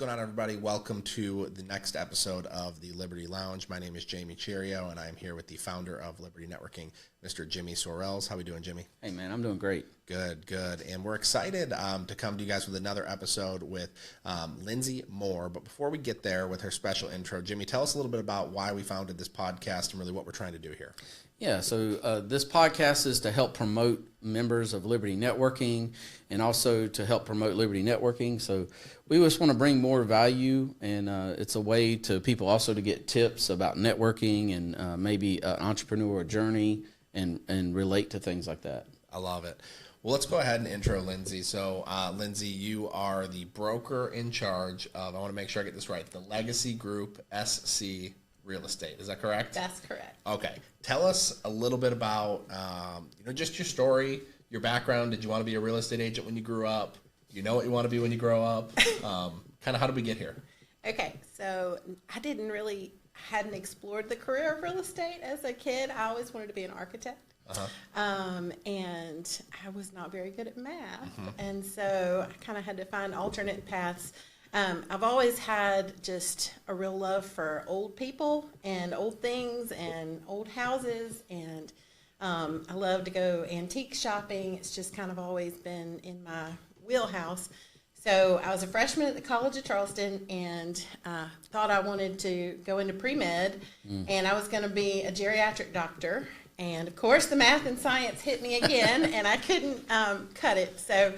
going on, everybody? Welcome to the next episode of the Liberty Lounge. My name is Jamie Cheerio, and I'm here with the founder of Liberty Networking, Mr. Jimmy Sorrells. How we doing, Jimmy? Hey, man, I'm doing great. Good, good. And we're excited to come to you guys with another episode with Lindsey Moore. But before we get there with her special intro, Jimmy, tell us a little bit about why we founded this podcast and really what we're trying to do here. Yeah, so this podcast is to help promote members of Liberty Networking and also to help promote Liberty Networking. So we just want to bring more value, and it's a way to people also to get tips about networking and maybe an entrepreneur journey and relate to things like that. I love it. Well, let's go ahead and intro Lindsey. So, Lindsey, you are the broker in charge of, I want to make sure I get this right, the Legacy Group SC Real Estate. Is that correct? That's correct. Okay. Tell us a little bit about, just your story, your background. Did you want to be a real estate agent when you grew up? You know what you want to be when you grow up? Kind of how did we get here? Okay. So I hadn't explored the career of real estate as a kid. I always wanted to be an architect. And I was not very good at math. And so I kind of had to find alternate paths. I've always had just a real love for old people and old things and old houses, and I love to go antique shopping. It's just kind of always been in my wheelhouse. So I was a freshman at the College of Charleston and thought I wanted to go into pre-med, and I was going to be a geriatric doctor. And, of course, the math and science hit me again, and I couldn't cut it. So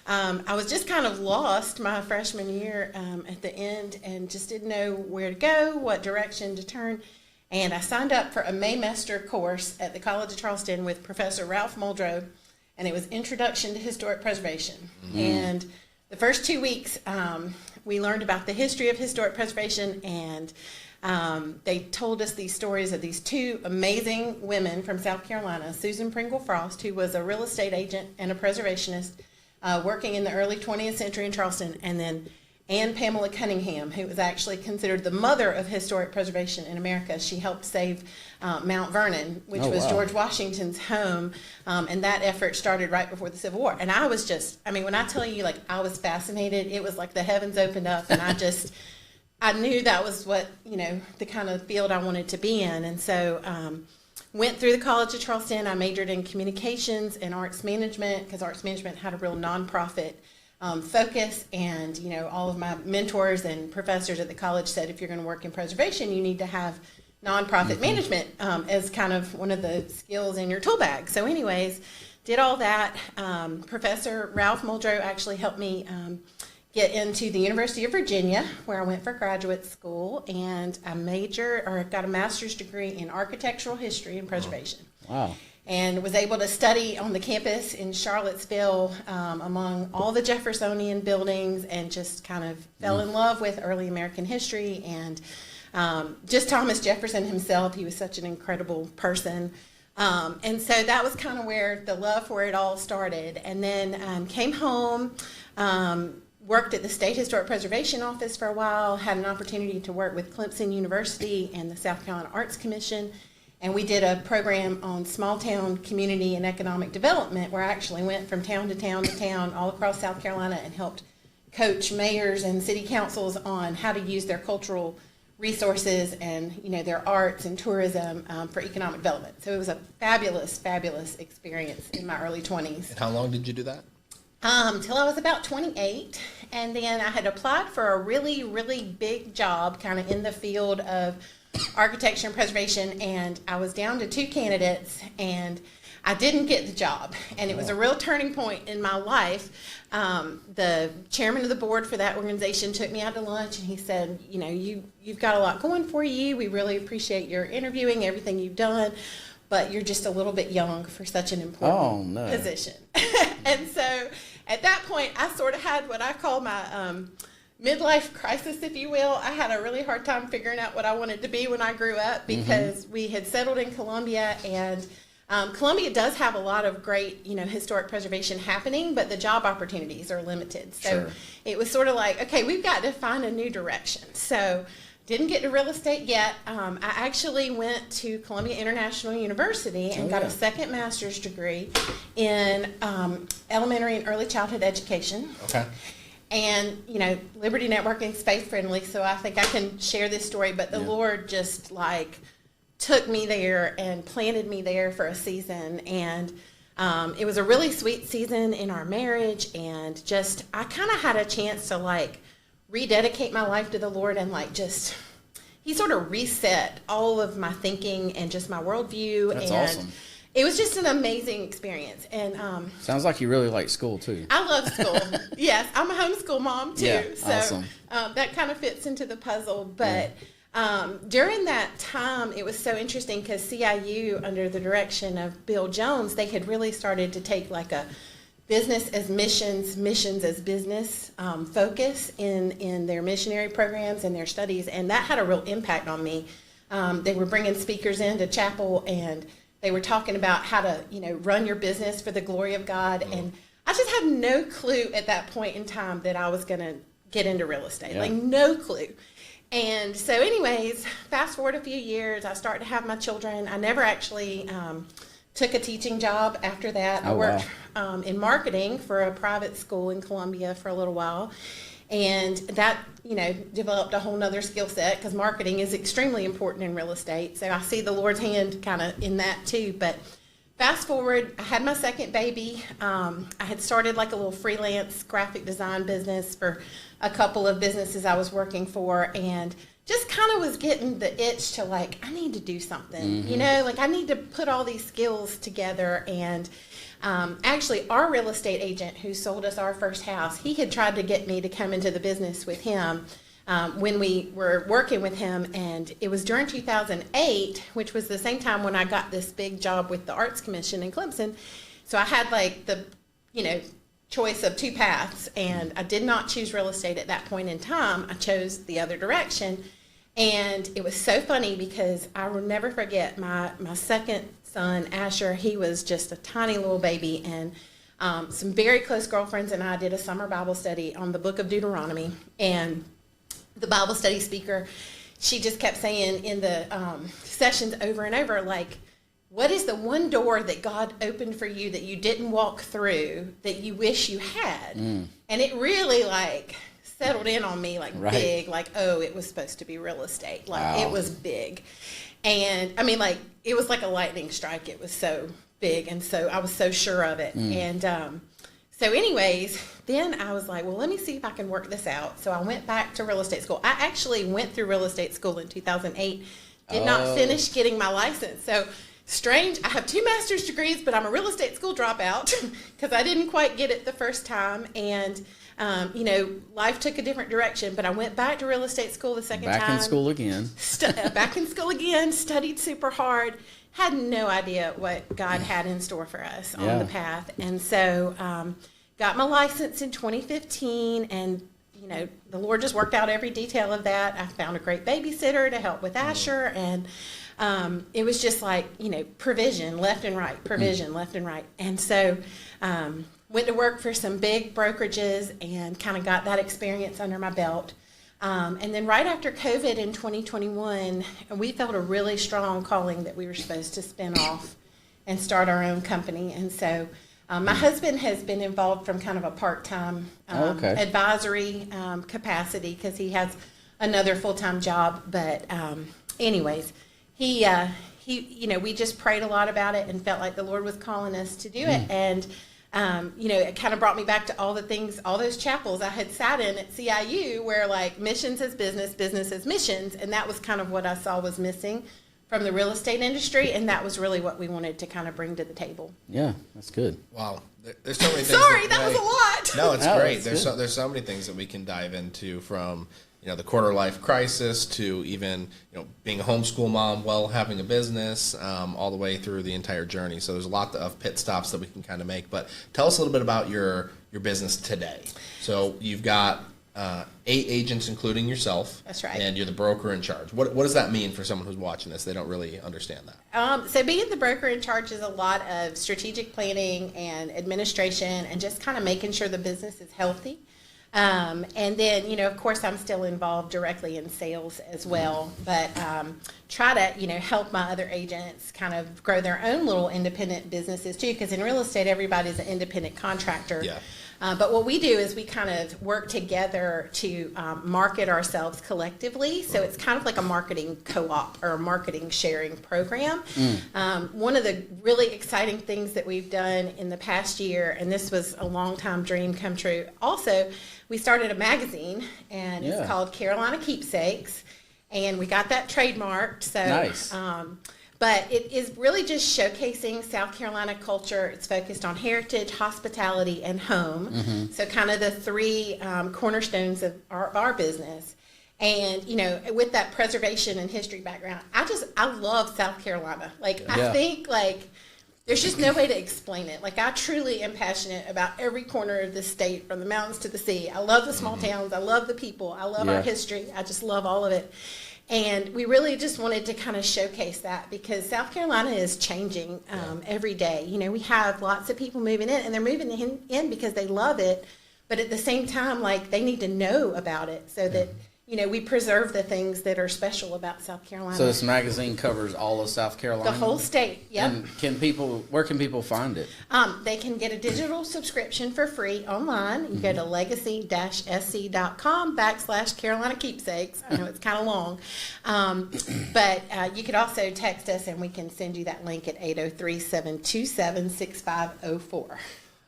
I was just kind of lost my freshman year at the end and just didn't know where to go, what direction to turn. And I signed up for a Maymester course at the College of Charleston with Professor Ralph Muldrow, and it was Introduction to Historic Preservation. And the first 2 weeks, we learned about the history of historic preservation, and they told us these stories of these two amazing women from South Carolina, Susan Pringle Frost, who was a real estate agent and a preservationist, working in the early 20th century in Charleston, and then Anne Pamela Cunningham, who was actually considered the mother of historic preservation in America. She helped save Mount Vernon, which was George Washington's home, and that effort started right before the Civil War. And I was when I tell you, I was fascinated, it was like the heavens opened up, and I knew that was what, the kind of field I wanted to be in. And so went through the College of Charleston. I majored in communications and arts management because arts management had a real nonprofit focus. And, all of my mentors and professors at the college said, if you're going to work in preservation, you need to have nonprofit management as kind of one of the skills in your tool bag. So anyways, did all that. Professor Ralph Muldrow actually helped me get into the University of Virginia, where I went for graduate school, and I got a master's degree in architectural history and preservation. Wow. And was able to study on the campus in Charlottesville among all the Jeffersonian buildings, and just kind of fell in love with early American history and just Thomas Jefferson himself. He was such an incredible person. And so that was kind of where the love for it all started. And then came home, worked at the State Historic Preservation Office for a while, had an opportunity to work with Clemson University and the South Carolina Arts Commission, and we did a program on small town community and economic development where I actually went from town to town to town all across South Carolina and helped coach mayors and city councils on how to use their cultural resources and their arts and tourism for economic development. So it was a fabulous, fabulous experience in my early 20s. And how long did you do that? Till I was about 28, and then I had applied for a really, really big job kind of in the field of architecture and preservation, and I was down to 2 candidates, and I didn't get the job, and it was a real turning point in my life. The chairman of the board for that organization took me out to lunch, and he said, you've got a lot going for you. We really appreciate your interviewing, everything you've done, but you're just a little bit young for such an important position. And so at that point, I sort of had what I call my midlife crisis, if you will. I had a really hard time figuring out what I wanted to be when I grew up because we had settled in Columbia, and Columbia does have a lot of great, historic preservation happening, but the job opportunities are limited. So it was sort of like, okay, we've got to find a new direction. So didn't get to real estate yet. I actually went to Columbia International University and got a second master's degree in elementary and early childhood education. Okay. And, Liberty Networking is faith friendly, so I think I can share this story. But the Lord just took me there and planted me there for a season. And it was a really sweet season in our marriage. And just, I kind of had a chance to rededicate my life to the Lord and He sort of reset all of my thinking and just my worldview. That's and awesome. It was just an amazing experience. And sounds like you really like school too. I love school. Yes, I'm a homeschool mom too. Yeah, so awesome. That kind of fits into the puzzle. But during that time, it was so interesting because CIU, under the direction of Bill Jones, they had really started to take a business as missions, missions as business focus in their missionary programs and their studies. And that had a real impact on me. They were bringing speakers into chapel, and they were talking about how to, run your business for the glory of God. And I just had no clue at that point in time that I was going to get into real estate. No clue. And so anyways, fast forward a few years, I started to have my children. I never actually took a teaching job after that. I worked in marketing for a private school in Columbia for a little while. And that, developed a whole nother skill set because marketing is extremely important in real estate. So I see the Lord's hand kind of in that too. But fast forward, I had my second baby. I had started a little freelance graphic design business for a couple of businesses I was working for, and just kind of was getting the itch to I need to do something, I need to put all these skills together. And actually, our real estate agent who sold us our first house, he had tried to get me to come into the business with him when we were working with him. And it was during 2008, which was the same time when I got this big job with the Arts Commission in Clemson. So I had the, choice of two paths, and I did not choose real estate at that point in time. I chose the other direction. And it was so funny because I will never forget my second son, Asher. He was just a tiny little baby, and some very close girlfriends and I did a summer Bible study on the book of Deuteronomy. And the Bible study speaker, she just kept saying in the sessions over and over, what is the one door that God opened for you that you didn't walk through that you wish you had? And it really settled in on me big, oh, it was supposed to be real estate. Wow. It was big. And I mean, it was like a lightning strike. It was so big. And so I was so sure of it. And so anyways, then I was well, let me see if I can work this out. So I went back to real estate school. I actually went through real estate school in 2008, did not finish getting my license. So strange. I have 2 master's degrees, but I'm a real estate school dropout because I didn't quite get it the first time. And, life took a different direction, but I went back to real estate school the second time. Back in school again. Back in school again, studied super hard, had no idea what God had in store for us on the path. And so got my license in 2015, and, the Lord just worked out every detail of that. I found a great babysitter to help with Asher, and it was just provision left and right, provision left and right. And so went to work for some big brokerages and kind of got that experience under my belt. And then right after COVID in 2021, we felt a really strong calling that we were supposed to spin off and start our own company. And so my husband has been involved from kind of a part-time advisory capacity because he has another full-time job. But anyways, he we just prayed a lot about it and felt like the Lord was calling us to do it. And it kind of brought me back to all the things, all those chapels I had sat in at CIU where missions as business, business as missions. And that was kind of what I saw was missing from the real estate industry. And that was really what we wanted to kind of bring to the table. Yeah, that's good. Wow. There's so many things. Sorry, that was a lot. No, it's great. There's so many things that we can dive into, from the quarter life crisis to even being a homeschool mom while having a business, all the way through the entire journey. So there's a lot of pit stops that we can kind of make. But tell us a little bit about your business today. So you've got 8 agents, including yourself. That's right. And you're the broker in charge. What does that mean for someone who's watching this? They don't really understand that. So being the broker in charge is a lot of strategic planning and administration and just kind of making sure the business is healthy. And then, of course, I'm still involved directly in sales as well, but try to, help my other agents kind of grow their own little independent businesses too, because in real estate, everybody's an independent contractor. Yeah. But what we do is we kind of work together to market ourselves collectively. So it's kind of like a marketing co-op or a marketing sharing program. One of the really exciting things that we've done in the past year, and this was a long time dream come true also, we started a magazine, and it's called Carolina Keepsakes, and we got that trademarked. So nice. But it is really just showcasing South Carolina culture. It's focused on heritage, hospitality, and home. So kind of the three cornerstones of our business. And, you know, with that preservation and history background, I love South Carolina. Like, I think, like, there's just no way to explain it. Like, I truly am passionate about every corner of the state, from the mountains to the sea. I love the small towns. I love the people. I love our history. I just love all of it. And we really just wanted to kind of showcase that, because South Carolina is changing every day. You know, we have lots of people moving in, and they're moving in because they love it. But at the same time, like, they need to know about it so that, you know, we preserve the things that are special about South Carolina. So this magazine covers all of South Carolina? The whole state, yep. And where can people find it? They can get a digital subscription for free online. You go to legacy-sc.com/Carolina Keepsakes. I know it's kind of long. But you could also text us, and we can send you that link at 803-727-6504.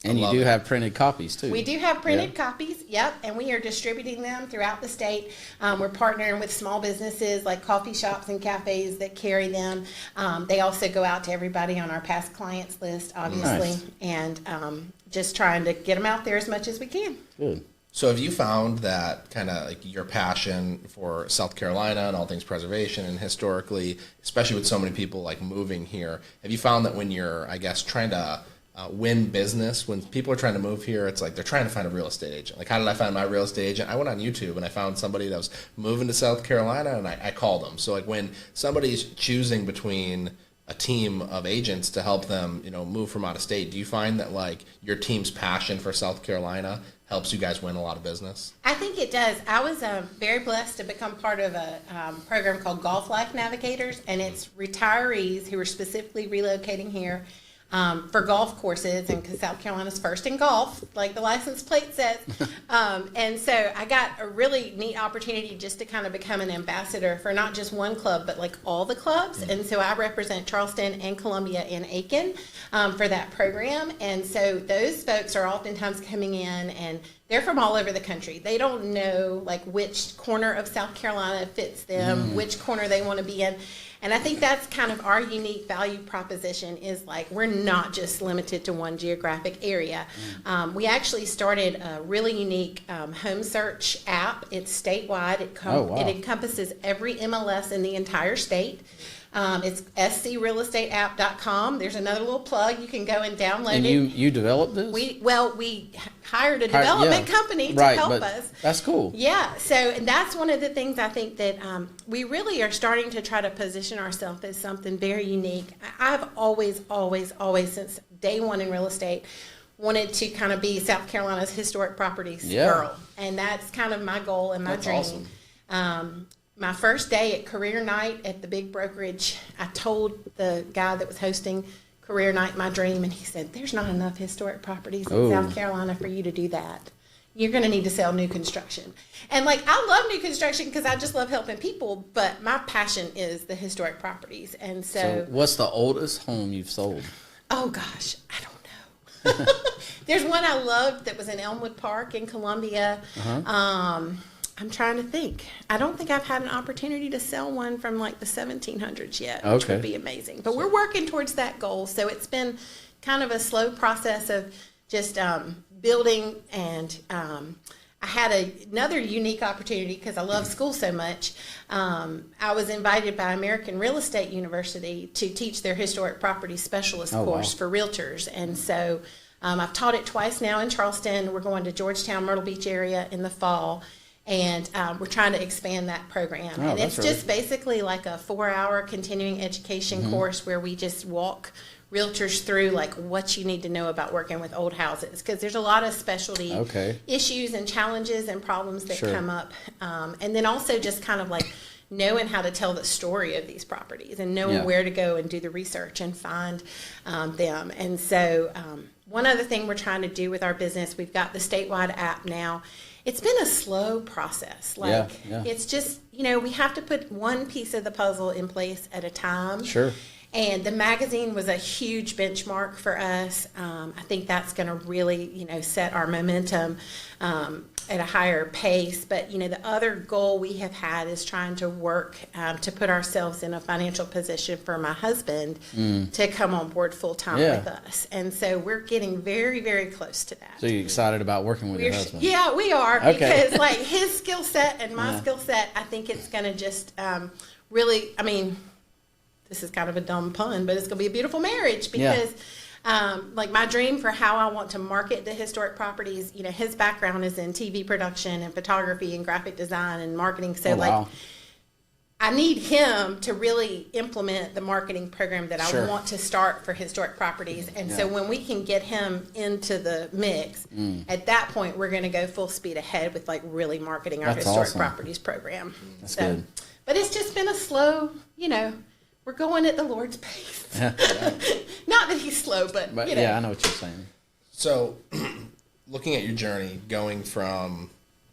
And you do have printed copies, too. We do have printed copies, yep, and we are distributing them throughout the state. We're partnering with small businesses like coffee shops and cafes that carry them. They also go out to everybody on our past clients list, obviously, Nice. and just trying to get them out there as much as we can. Good. So have you found that kind of like your passion for South Carolina and all things preservation and historically, especially with so many people like moving here, have you found that when you're, I guess, trying to win business, when people are trying to move here, it's like they're trying to find a real estate agent. Like, how did I find my real estate agent? I went on YouTube and I found somebody that was moving to South Carolina, and I called them. So like, when somebody's choosing between a team of agents to help them, you know, move from out of state, do you find that like your team's passion for South Carolina helps you guys win a lot of business? I think it does. I was very blessed to become part of a program called Golf Life Navigators, and it's retirees who are specifically relocating here for golf courses, and because South Carolina's first in golf, like the license plate says. And so I got a really neat opportunity just to kind of become an ambassador for not just one club, but like all the clubs. And so I represent Charleston and Columbia and Aiken for that program. And so those folks are oftentimes coming in, and they're from all over the country. They don't know like which corner of South Carolina fits them, which corner they want to be in. And I think that's kind of our unique value proposition, is like, we're not just limited to one geographic area. We actually started a really unique home search app. It's statewide. It encompasses every MLS in the entire state. It's screalestateapp.com. There's another little plug. You can go and download and it. You developed this? We hired a development company to help us. That's cool. Yeah. So, and that's one of the things I think that we really are starting to try to position ourselves as something very unique. I've always, since day one in real estate, wanted to kind of be South Carolina's historic properties girl. And that's kind of my goal and my dream. Awesome. My first day at career night at the big brokerage, I told the guy that was hosting career night my dream, and he said, "There's not enough historic properties in South Carolina for you to do that. You're going to need to sell new construction." And like, I love new construction because I just love helping people, but my passion is the historic properties. And so what's the oldest home you've sold? Oh gosh, I don't know. There's one I loved that was in Elmwood Park in Columbia. I'm trying to think. I don't think I've had an opportunity to sell one from like the 1700s yet, which would be amazing. But we're working towards that goal. So it's been kind of a slow process of just building. And I had another unique opportunity because I love school so much. I was invited by American Real Estate University to teach their historic property specialist course for realtors. And so I've taught it twice now in Charleston. We're going to Georgetown, Myrtle Beach area in the fall. And we're trying to expand that program. And it's just basically like a 4-hour continuing education course where we just walk realtors through like what you need to know about working with old houses, because there's a lot of specialty issues and challenges and problems that come up. And then also just kind of like knowing how to tell the story of these properties and knowing Yeah. where to go and do the research and find them. And so one other thing we're trying to do with our business, we've got the statewide app now. It's been a slow process. Like, Yeah. it's just, you know, we have to put one piece of the puzzle in place at a time. Sure. And the magazine was a huge benchmark for us. I think that's going to really, you know, set our momentum at a higher pace. But, you know, the other goal we have had is trying to work to put ourselves in a financial position for my husband to come on board full time with us. And so we're getting very, very close to that. So you're excited about working with your husband? Yeah, we are. Okay. Because, like, his skill set and my skill set, I think it's going to just really, I mean, this is kind of a dumb pun, but it's going to be a beautiful marriage because, like, my dream for how I want to market the historic properties, you know, his background is in TV production and photography and graphic design and marketing. So, like, I need him to really implement the marketing program that I want to start for historic properties. And so when we can get him into the mix, at that point, we're going to go full speed ahead with, like, really marketing our historic properties program. That's good. But it's just been a slow, you know, we're going at the Lord's pace. Not that he's slow, but you know. Yeah, I know what you're saying. So, looking at your journey, going from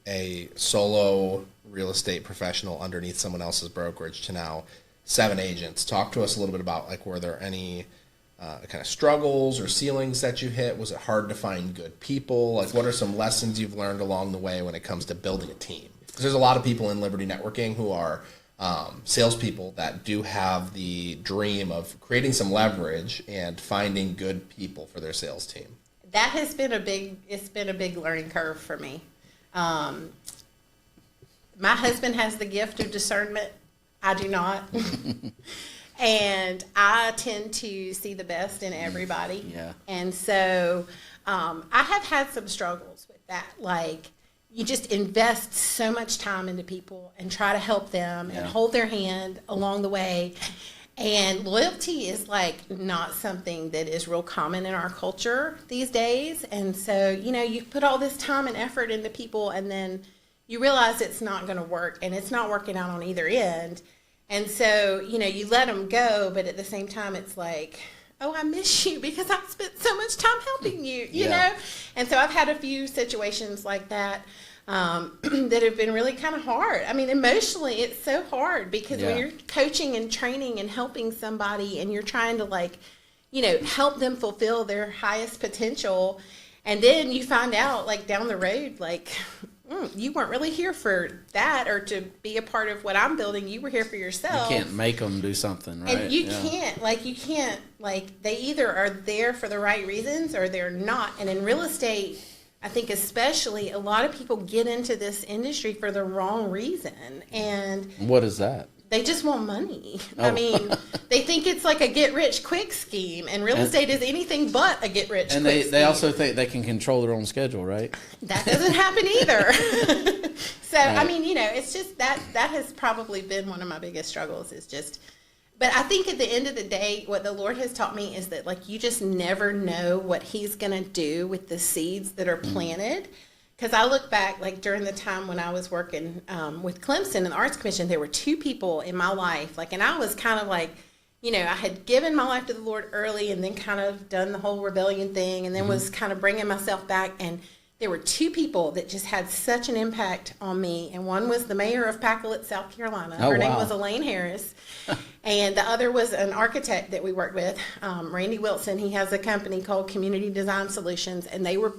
a solo real estate professional underneath someone else's brokerage to now 7 agents, talk to us a little bit about, like, were there any kind of struggles or ceilings that you hit? Was it hard to find good people? Like, what are some lessons you've learned along the way when it comes to building a team? Because there's a lot of people in Liberty Networking who are salespeople that do have the dream of creating some leverage and finding good people for their sales team. That has been it's been a big learning curve for me. My husband has the gift of discernment. I do not. And I tend to see the best in everybody. Yeah. And so I have had some struggles with that. Like, you just invest so much time into people and try to help them and hold their hand along the way. And loyalty is, like, not something that is real common in our culture these days. And so, you know, you put all this time and effort into people and then you realize it's not going to work and it's not working out on either end. And so, you know, you let them go, but at the same time, it's like, oh, I miss you because I spent so much time helping you, you know? And so I've had a few situations like that that have been really kind of hard. I mean, emotionally, it's so hard because when you're coaching and training and helping somebody and you're trying to, like, you know, help them fulfill their highest potential, and then you find out, like, down the road, like, you weren't really here for that or to be a part of what I'm building. You were here for yourself. You can't make them do something, right? And you can't, they either are there for the right reasons or they're not. And in real estate, I think especially, a lot of people get into this industry for the wrong reason. And what is that? They just want money. I mean, they think it's like a get-rich-quick scheme, and real estate is anything but a get-rich-quick scheme. And they also think they can control their own schedule, right? That doesn't happen either. So, I mean, you know, it's just that has probably been one of my biggest struggles is just, but I think at the end of the day, what the Lord has taught me is that, like, you just never know what he's going to do with the seeds that are planted. Because I look back, like, during the time when I was working with Clemson and the Arts Commission, there were 2 people in my life, like, and I was kind of like, you know, I had given my life to the Lord early and then kind of done the whole rebellion thing and then was kind of bringing myself back. And there were 2 people that just had such an impact on me. And one was the mayor of Pacolet, South Carolina. Her name was Elaine Harris. And the other was an architect that we worked with, Randy Wilson. He has a company called Community Design Solutions, and they were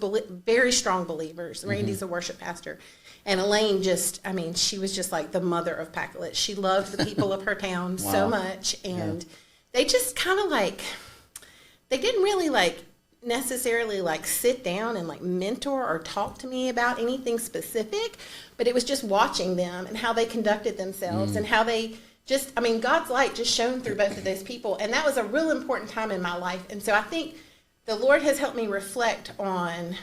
very strong believers. Randy's a worship pastor. And Elaine just, I mean, she was just like the mother of Pacolet. She loved the people of her town so much. And they just kind of like, they didn't really like necessarily like sit down and like mentor or talk to me about anything specific, but it was just watching them and how they conducted themselves and how they just, I mean, God's light just shone through both of those people. And that was a real important time in my life. And so I think the Lord has helped me reflect on,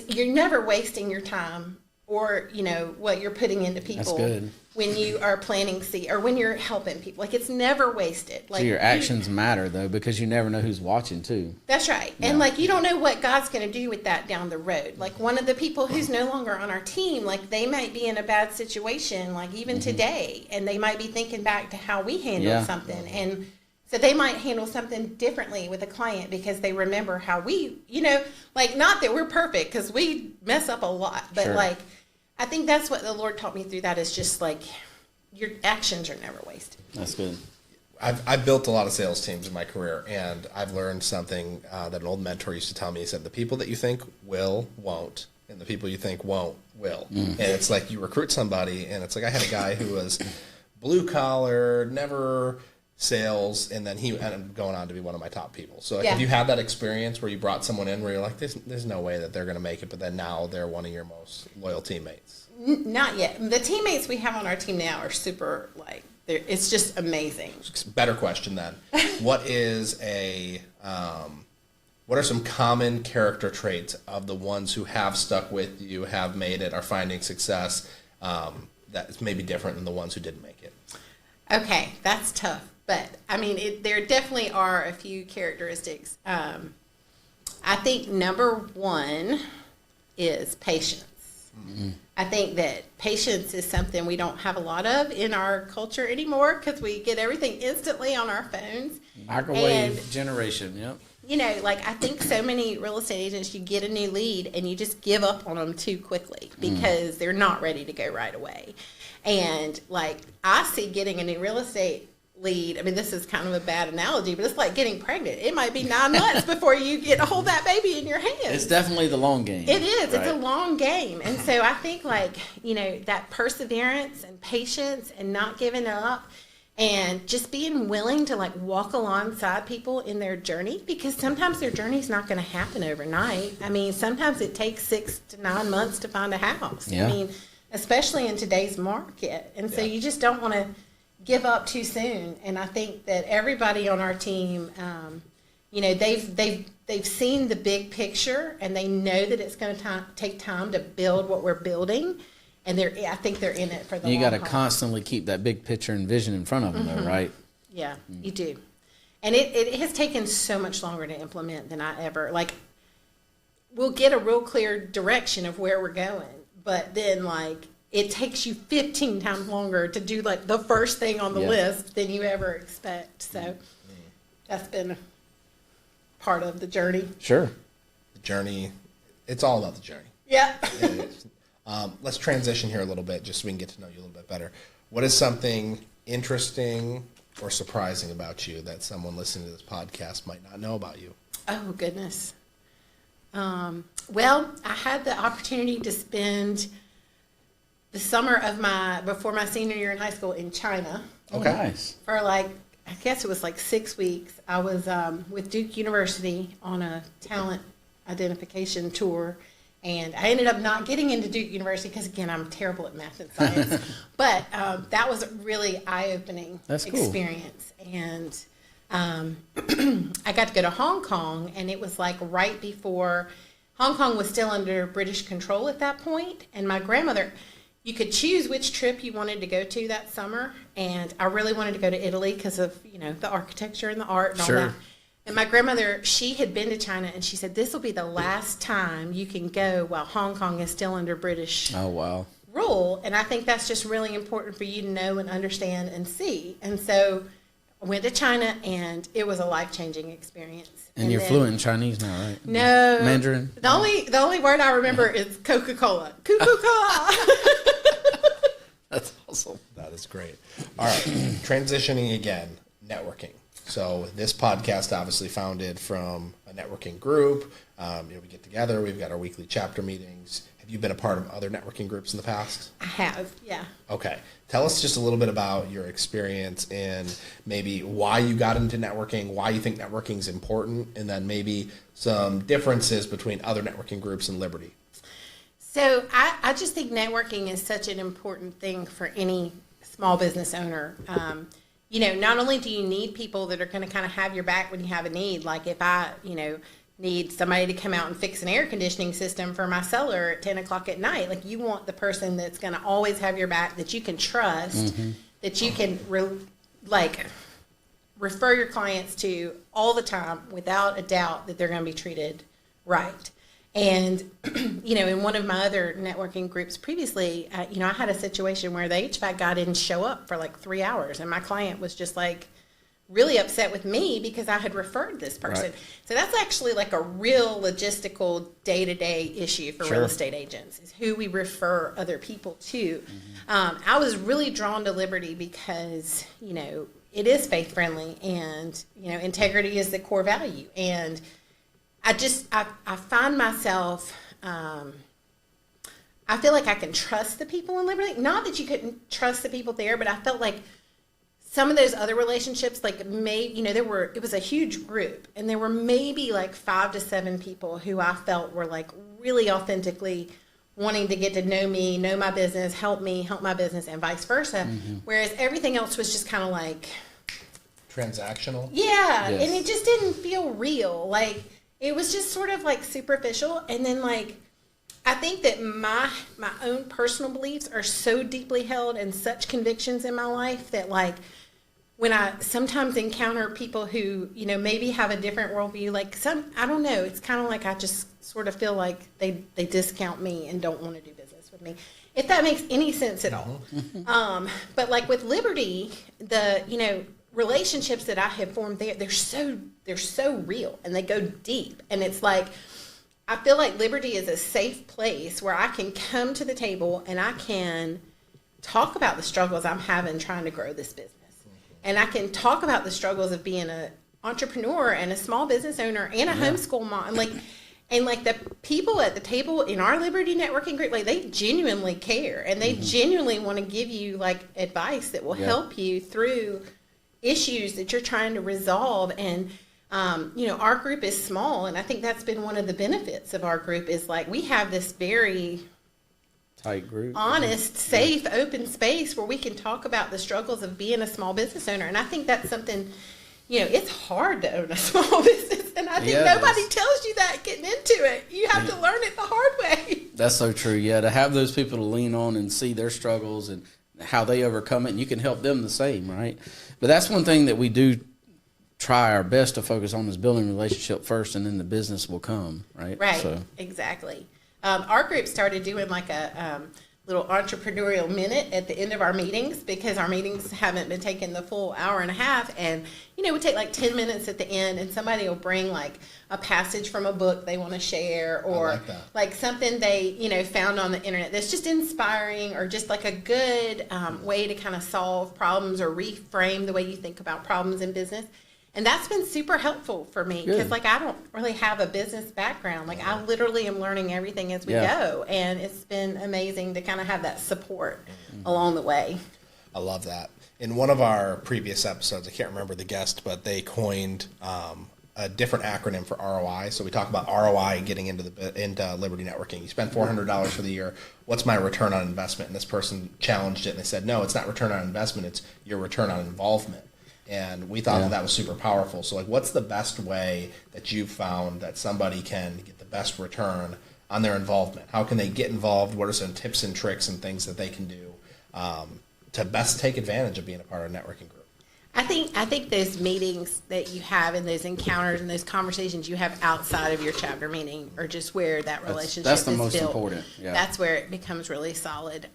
you're never wasting your time or, you know, what you're putting into people good. when you are planting seed or when you're helping people. Like, it's never wasted. Like, So your actions matter, though, because you never know who's watching, too. That's right. Yeah. And, like, you don't know what God's going to do with that down the road. Like, one of the people who's no longer on our team, like, they might be in a bad situation, like, even today, and they might be thinking back to how we handled something. And so they might handle something differently with a client because they remember how we, you know, like, not that we're perfect, because we mess up a lot, but, like, I think that's what the Lord taught me through that, is just, like, your actions are never wasted. That's good. I've built a lot of sales teams in my career, and I've learned something that an old mentor used to tell me. He said, the people that you think will, won't, and the people you think won't, will. And it's like you recruit somebody, and it's like I had a guy who was blue collar, never sales, and then he ended up going on to be one of my top people. So like, have you had that experience where you brought someone in where you're like, there's no way that they're going to make it, but then now they're one of your most loyal teammates? Not yet. The teammates we have on our team now are super, like, it's just amazing. Better question then. What are some common character traits of the ones who have stuck with you, have made it, are finding success, that is maybe different than the ones who didn't make it? Okay, that's tough. But, I mean, there definitely are a few characteristics. I think number one is patience. Mm-hmm. I think that patience is something we don't have a lot of in our culture anymore because we get everything instantly on our phones. Microwave generation, yep. You know, like, I think so many real estate agents, you get a new lead and you just give up on them too quickly because they're not ready to go right away. And, like, I see getting a new real estate lead, I mean, this is kind of a bad analogy, but it's like getting pregnant. It might be 9 months before you get to hold that baby in your hands. It's definitely the long game. It is. Right? It's a long game. And so I think, like, you know, that perseverance and patience and not giving up and just being willing to, like, walk alongside people in their journey, because sometimes their journey's not going to happen overnight. I mean, sometimes it takes 6 to 9 months to find a house. Yeah. I mean, especially in today's market. And so you just don't want to give up too soon. And I think that everybody on our team, you know, they've seen the big picture, and they know that it's going to take time to build what we're building. And I think they're in it for the long haul. You got to constantly keep that big picture and vision in front of them, though, right? Yeah, you do. And it has taken so much longer to implement than I ever, like, we'll get a real clear direction of where we're going, but then, like, it takes you 15 times longer to do, like, the first thing on the list than you ever expect. So that's been part of the journey. Sure. The journey, it's all about the journey. Yeah. It is. Let's transition here a little bit just so we can get to know you a little bit better. What is something interesting or surprising about you that someone listening to this podcast might not know about you? Oh, goodness. Well, I had the opportunity to spend the summer before my senior year in high school in China. Okay. Nice. For, like, I guess it was like 6 weeks. I was with Duke University on a talent identification tour, and I ended up not getting into Duke University because, again, I'm terrible at math and science. But that was a really eye-opening experience. And I got to go to Hong Kong, and it was, like, right before Hong Kong was still under British control at that point. And my grandmother, you could choose which trip you wanted to go to that summer, and I really wanted to go to Italy because of, you know, the architecture and the art and all that. And my grandmother, she had been to China, and she said, this will be the last time you can go while Hong Kong is still under British rule. And I think that's just really important for you to know and understand and see. And so I went to China, and it was a life-changing experience. And you're fluent in Chinese now, right? No. Mandarin? The only word I remember is Coca-Cola. Coca-Cola. That's awesome. That is great. All right. Transitioning again, networking. So this podcast obviously founded from a networking group. We get together. We've got our weekly chapter meetings. Have you been a part of other networking groups in the past? I have, yeah. Okay. Tell us just a little bit about your experience and maybe why you got into networking, why you think networking is important, and then maybe some differences between other networking groups and Liberty. So I just think networking is such an important thing for any small business owner. Not only do you need people that are going to kind of have your back when you have a need, like if I, need somebody to come out and fix an air conditioning system for my cellar at 10 o'clock at night. Like, you want the person that's going to always have your back, that you can trust, that you can refer your clients to all the time without a doubt that they're going to be treated right. And, in one of my other networking groups previously, I had a situation where the HVAC guy didn't show up for like 3 hours, and my client was just like really upset with me because I had referred this person. Right. So that's actually like a real logistical day-to-day issue for real estate agents, is who we refer other people to. I was really drawn to Liberty because, it is faith-friendly, and, integrity is the core value. And I find myself, I feel like I can trust the people in Liberty. Not that you couldn't trust the people there, but I felt like some of those other relationships, like it was a huge group, and there were maybe like 5 to 7 people who I felt were like really authentically wanting to get to know me, know my business, help me, help my business, and vice versa. Whereas everything else was just kind of like transactional. Yeah. Yes. And it just didn't feel real. Like, it was just sort of like superficial. And then like, I think that my own personal beliefs are so deeply held and such convictions in my life that, like, when I sometimes encounter people who, maybe have a different worldview, like I don't know, it's kind of like I just sort of feel like they discount me and don't want to do business with me, if that makes any sense at all. But like with Liberty, the, relationships that I have formed there, they're so real, and they go deep. And it's like, I feel like Liberty is a safe place where I can come to the table and I can talk about the struggles I'm having trying to grow this business. And I can talk about the struggles of being an entrepreneur and a small business owner and a homeschool mom. And the people at the table in our Liberty networking group, like, they genuinely care, and they genuinely want to give you like advice that will help you through issues that you're trying to resolve. And our group is small, and I think that's been one of the benefits of our group, is like, we have this very tight group, honest, safe, open space where we can talk about the struggles of being a small business owner. And I think that's something, it's hard to own a small business, and I think nobody tells you that getting into it. You have to learn it the hard way. That's so true. Yeah, to have those people to lean on and see their struggles and how they overcome it, and you can help them the same, right? But that's one thing that we do try our best to focus on, is building a relationship first, and then the business will come, right? Right, so. Exactly. Our group started doing like a little entrepreneurial minute at the end of our meetings, because our meetings haven't been taking the full hour and a half. And, we take like 10 minutes at the end, and somebody will bring like a passage from a book they want to share, or like something they, found on the internet that's just inspiring, or just like a good way to kind of solve problems or reframe the way you think about problems in business. And that's been super helpful for me, because like, I don't really have a business background. Like, I literally am learning everything as we go. And it's been amazing to kind of have that support along the way. I love that. In one of our previous episodes, I can't remember the guest, but they coined a different acronym for ROI. So we talk about ROI getting into Liberty Networking. You spend $400 for the year. What's my return on investment? And this person challenged it, and they said, no, it's not return on investment. It's your return on involvement. And we thought that was super powerful. So, like, what's the best way that you've found that somebody can get the best return on their involvement? How can they get involved? What are some tips and tricks and things that they can do to best take advantage of being a part of a networking group? I think those meetings that you have, and those encounters and those conversations you have outside of your chapter meeting, are just where that relationship that's the is most built. important. Yeah. That's where it becomes really solid.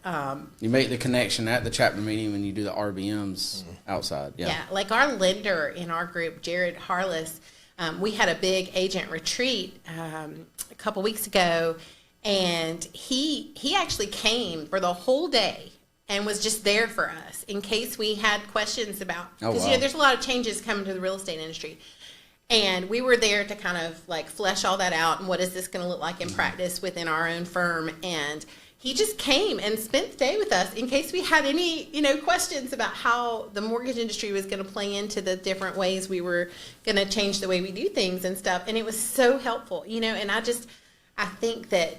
You make the connection at the chapter meeting when you do the RBMs outside. Yeah, like our lender in our group, Jared Harless, we had a big agent retreat a couple weeks ago, and he actually came for the whole day and was just there for us in case we had questions about, because there's a lot of changes coming to the real estate industry, and we were there to kind of like flesh all that out, and what is this going to look like in practice within our own firm. And he just came and spent the day with us in case we had any questions about how the mortgage industry was going to play into the different ways we were going to change the way we do things and stuff. And it was so helpful, and I think that,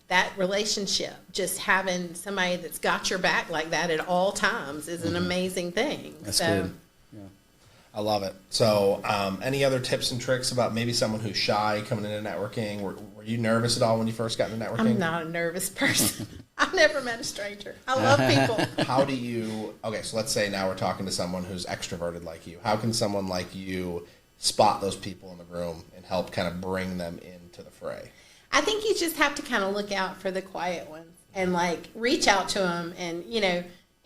that relationship, just having somebody that's got your back like that at all times, is an amazing thing. That's good. Yeah. I love it. So, any other tips and tricks about maybe someone who's shy coming into networking? Were you nervous at all when you first got into networking? I'm not a nervous person. I've never met a stranger. I love people. How do you, okay, so let's say now we're talking to someone who's extroverted like you. How can someone like you spot those people in the room and help kind of bring them into the fray? I think you just have to kind of look out for the quiet ones and like reach out to them and,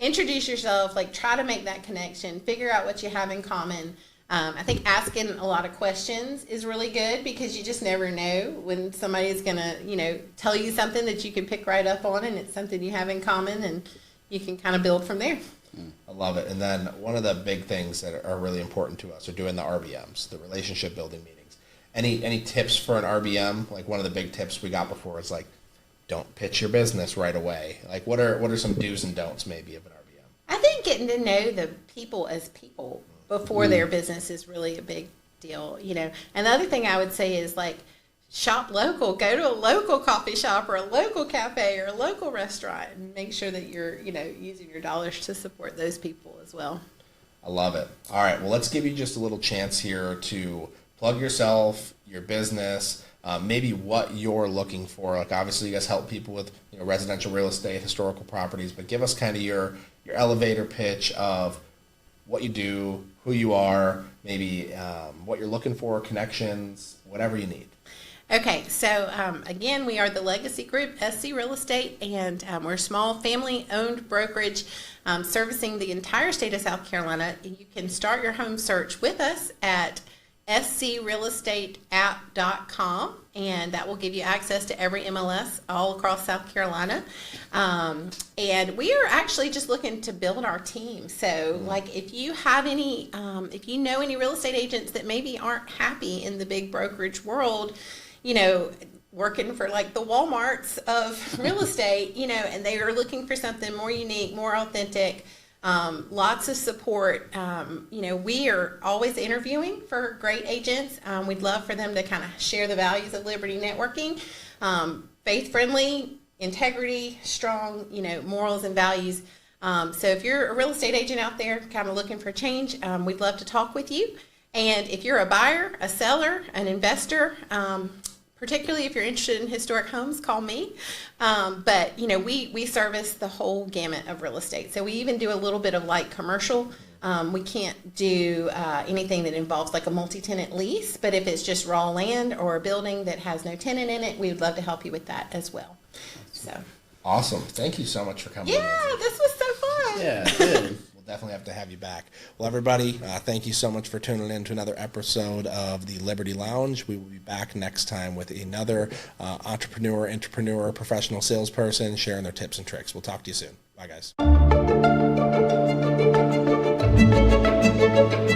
introduce yourself, like try to make that connection, figure out what you have in common. I think asking a lot of questions is really good because you just never know when somebody's going to, tell you something that you can pick right up on and it's something you have in common and you can kind of build from there. I love it. And then one of the big things that are really important to us are doing the RBMs, the relationship building meetings. Any tips for an RBM? Like one of the big tips we got before is like, don't pitch your business right away. Like what are some do's and don'ts maybe of an RBM? I think getting to know the people as people before their business is really a big deal, And the other thing I would say is like shop local, go to a local coffee shop or a local cafe or a local restaurant and make sure that you're, using your dollars to support those people as well. I love it. All right. Well, let's give you just a little chance here to plug yourself, your business, maybe what you're looking for. Like obviously you guys help people with residential real estate, historical properties, but give us kind of your elevator pitch of what you do, who you are, maybe what you're looking for, connections, whatever you need. Okay, so again, we are the Legacy Group, SC Real Estate, and we're a small family-owned brokerage servicing the entire state of South Carolina. You can start your home search with us at screalestateapp.com, and that will give you access to every MLS all across South Carolina. And we are actually just looking to build our team. So, like, if you have any, if you know any real estate agents that maybe aren't happy in the big brokerage world, working for like the Walmarts of real estate, and they are looking for something more unique, more authentic, lots of support. We are always interviewing for great agents. We'd love for them to kind of share the values of Liberty Networking, faith-friendly, integrity, strong, morals and values. So if you're a real estate agent out there kind of looking for change, we'd love to talk with you. And if you're a buyer, a seller, an investor, particularly if you're interested in historic homes, call me. But we service the whole gamut of real estate. So we even do a little bit of light commercial. We can't do anything that involves like a multi-tenant lease, but if it's just raw land or a building that has no tenant in it, we would love to help you with that as well. So awesome. Thank you so much for coming. Yeah, this was so fun. Yeah, good. Definitely have to have you back. Well, everybody, thank you so much for tuning in to another episode of the Liberty Lounge. We will be back next time with another entrepreneur, professional salesperson sharing their tips and tricks. We'll talk to you soon. Bye, guys.